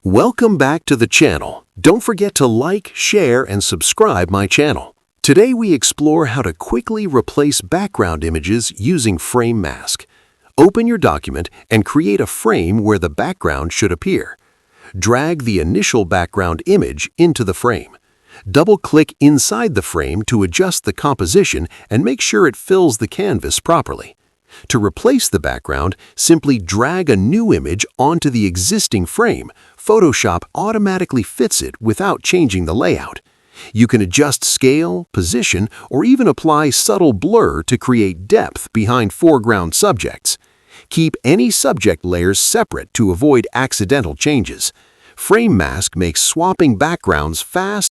Welcome back to the channel. Don't forget to like, share, and subscribe my channel. Today we explore how to quickly replace background images using Frame Mask. Open your document and create a frame where the background should appear. Drag the initial background image into the frame. Double-click inside the frame to adjust the composition and make sure it fills the canvas properly. To replace the background, simply drag a new image onto the existing frame. Photoshop automatically fits it without changing the layout. You can adjust scale, position, or even apply subtle blur to create depth behind foreground subjects. Keep any subject layers separate to avoid accidental changes. Frame Mask makes swapping backgrounds fast